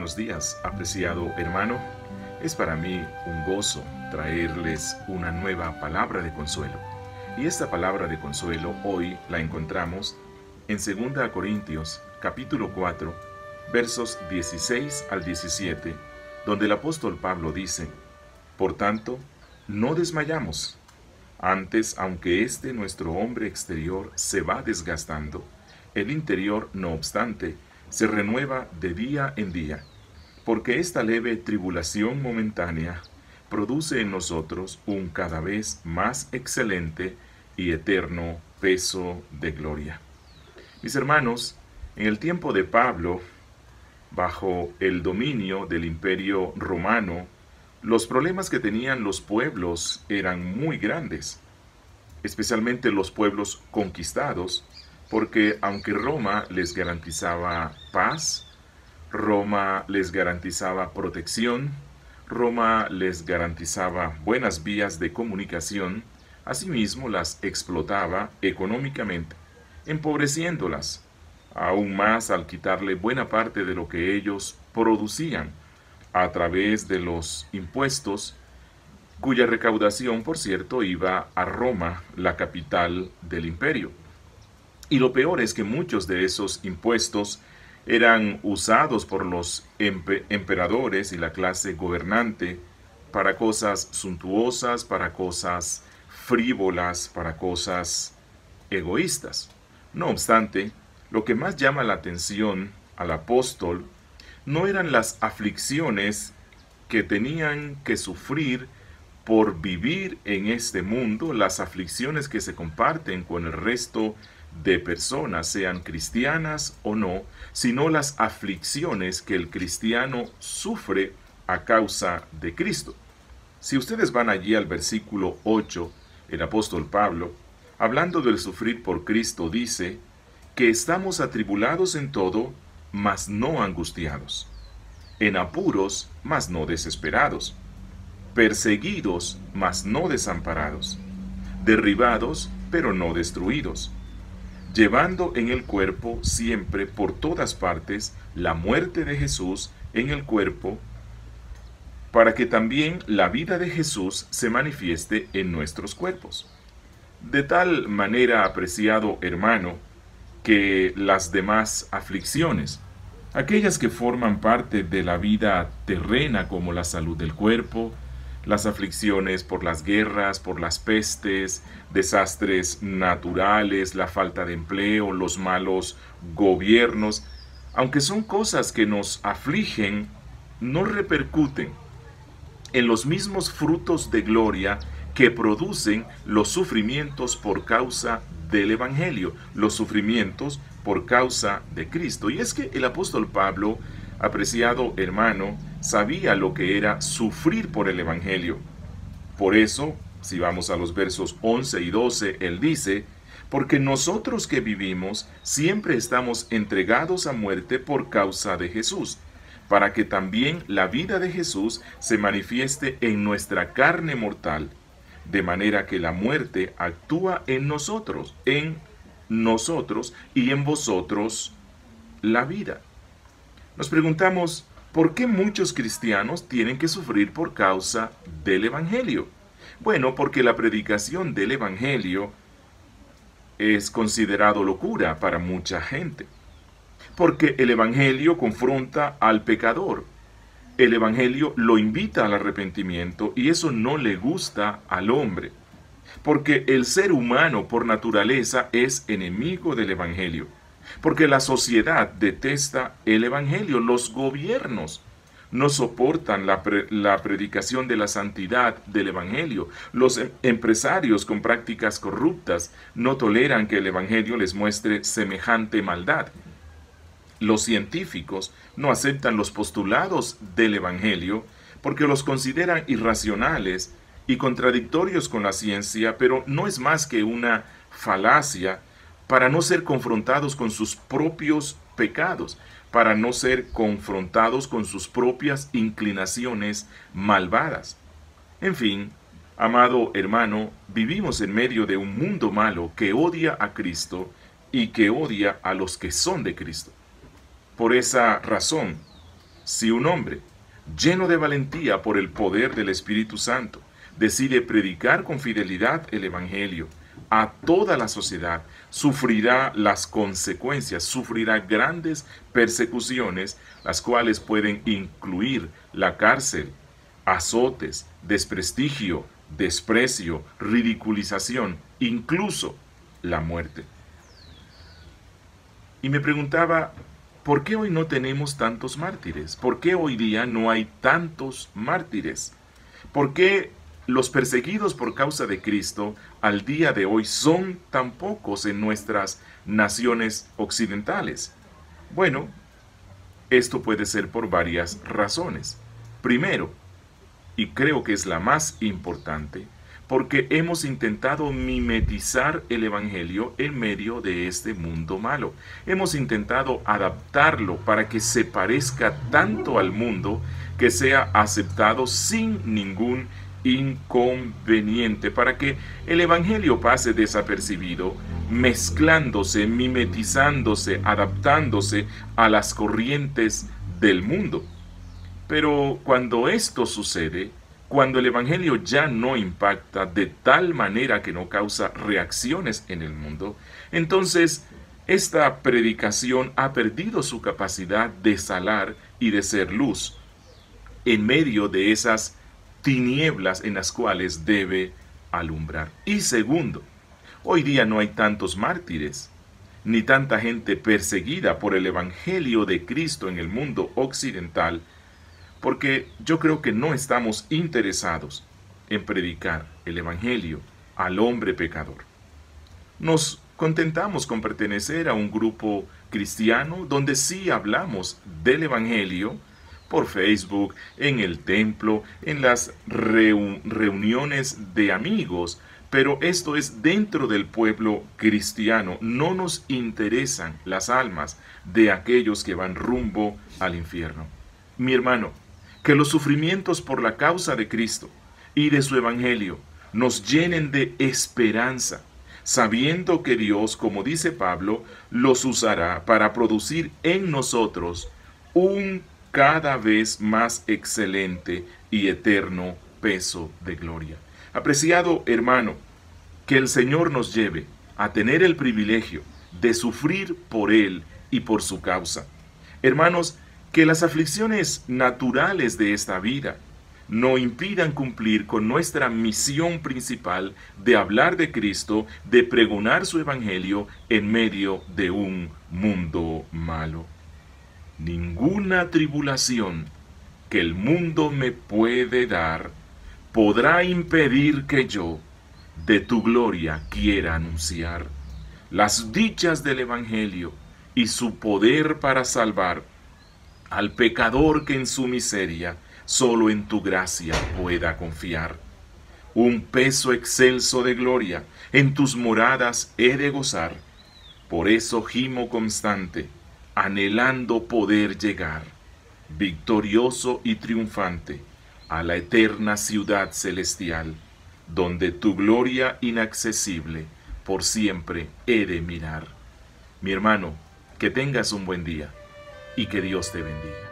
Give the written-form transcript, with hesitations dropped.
buenos días, apreciado hermano. Es para mí un gozo traerles una nueva palabra de consuelo. Y esta palabra de consuelo hoy la encontramos en 2 Corintios capítulo 4, versos 16 al 17, donde el apóstol Pablo dice: Por tanto, no desmayamos. Antes, aunque nuestro hombre exterior se va desgastando, el interior, no obstante, se renueva de día en día, porque esta leve tribulación momentánea produce en nosotros un cada vez más excelente y eterno peso de gloria. Mis hermanos, en el tiempo de Pablo, bajo el dominio del Imperio Romano, los problemas que tenían los pueblos eran muy grandes, especialmente los pueblos conquistados, porque aunque Roma les garantizaba paz, Roma les garantizaba protección, Roma les garantizaba buenas vías de comunicación, asimismo las explotaba económicamente, empobreciéndolas aún más al quitarle buena parte de lo que ellos producían a través de los impuestos, cuya recaudación, por cierto, iba a Roma, la capital del imperio. Y lo peor es que muchos de esos impuestos eran usados por los emperadores y la clase gobernante para cosas suntuosas, para cosas frívolas, para cosas egoístas. No obstante, lo que más llama la atención al apóstol no eran las aflicciones que tenían que sufrir por vivir en este mundo, las aflicciones que se comparten con el resto de personas, sean cristianas o no, sino las aflicciones que el cristiano sufre a causa de Cristo. Si ustedes van allí al versículo 8, el apóstol Pablo, hablando del sufrir por Cristo, dice que estamos atribulados en todo, mas no angustiados, en apuros, mas no desesperados, perseguidos, mas no desamparados, derribados, pero no destruidos, llevando en el cuerpo siempre por todas partes la muerte de Jesús en el cuerpo, para que también la vida de Jesús se manifieste en nuestros cuerpos. De tal manera, apreciado hermano, que las demás aflicciones, aquellas que forman parte de la vida terrena como la salud del cuerpo, las aflicciones por las guerras, por las pestes, desastres naturales, la falta de empleo, los malos gobiernos, aunque son cosas que nos afligen, no repercuten en los mismos frutos de gloria que producen los sufrimientos por causa del Evangelio, los sufrimientos por causa de Cristo. Y es que el apóstol Pablo, apreciado hermano, sabía lo que era sufrir por el Evangelio. Por eso, si vamos a los versos 11 y 12, él dice: porque nosotros que vivimos siempre estamos entregados a muerte por causa de Jesús, para que también la vida de Jesús se manifieste en nuestra carne mortal, de manera que la muerte actúa en nosotros y en vosotros la vida. Nos preguntamos, ¿por qué muchos cristianos tienen que sufrir por causa del Evangelio? Bueno, porque la predicación del Evangelio es considerado locura para mucha gente. Porque el Evangelio confronta al pecador. El Evangelio lo invita al arrepentimiento y eso no le gusta al hombre. Porque el ser humano por naturaleza es enemigo del Evangelio. Porque la sociedad detesta el Evangelio. Los gobiernos no soportan la predicación de la santidad del Evangelio. Los empresarios con prácticas corruptas no toleran que el Evangelio les muestre semejante maldad. Los científicos no aceptan los postulados del Evangelio porque los consideran irracionales y contradictorios con la ciencia, pero no es más que una falacia para no ser confrontados con sus propios pecados, para no ser confrontados con sus propias inclinaciones malvadas. En fin, amado hermano, vivimos en medio de un mundo malo que odia a Cristo y que odia a los que son de Cristo. Por esa razón, Si un hombre, lleno de valentía por el poder del Espíritu Santo, decide predicar con fidelidad el Evangelio a toda la sociedad, sufrirá las consecuencias, sufrirá grandes persecuciones, las cuales pueden incluir la cárcel, azotes, desprestigio, desprecio, ridiculización, incluso la muerte. Y me preguntaba, ¿por qué hoy no tenemos tantos mártires? ¿Por qué hoy día no hay tantos mártires? ¿Por qué los perseguidos por causa de Cristo al día de hoy son tan pocos en nuestras naciones occidentales? Bueno, esto puede ser por varias razones. Primero, y creo que es la más importante, porque hemos intentado mimetizar el Evangelio en medio de este mundo malo. Hemos intentado adaptarlo para que se parezca tanto al mundo que sea aceptado sin ningún inconveniente, para que el Evangelio pase desapercibido, mezclándose, mimetizándose, adaptándose a las corrientes del mundo. Pero cuando esto sucede, cuando el Evangelio ya no impacta de tal manera que no causa reacciones en el mundo, entonces esta predicación ha perdido su capacidad de salar y de ser luz en medio de esas tinieblas en las cuales debe alumbrar. Y segundo, hoy día no hay tantos mártires, ni tanta gente perseguida por el Evangelio de Cristo en el mundo occidental, porque yo creo que no estamos interesados en predicar el Evangelio al hombre pecador. Nos contentamos con pertenecer a un grupo cristiano donde sí hablamos del Evangelio por Facebook, en el templo, en las reuniones de amigos, pero esto es dentro del pueblo cristiano. No nos interesan las almas de aquellos que van rumbo al infierno. Mi hermano, que los sufrimientos por la causa de Cristo y de su Evangelio nos llenen de esperanza, sabiendo que Dios, como dice Pablo, los usará para producir en nosotros un cada vez más excelente y eterno peso de gloria. Apreciado hermano, que el Señor nos lleve a tener el privilegio de sufrir por Él y por su causa. Hermanos, que las aflicciones naturales de esta vida no impidan cumplir con nuestra misión principal de hablar de Cristo, de pregonar su Evangelio en medio de un mundo malo. Ninguna tribulación que el mundo me puede dar podrá impedir que yo de tu gloria quiera anunciar las dichas del Evangelio y su poder para salvar al pecador que en su miseria solo en tu gracia pueda confiar. Un peso excelso de gloria en tus moradas he de gozar. Por eso gimo constante, anhelando poder llegar, victorioso y triunfante, a la eterna ciudad celestial, donde tu gloria inaccesible por siempre he de mirar. Mi hermano, que tengas un buen día y que Dios te bendiga.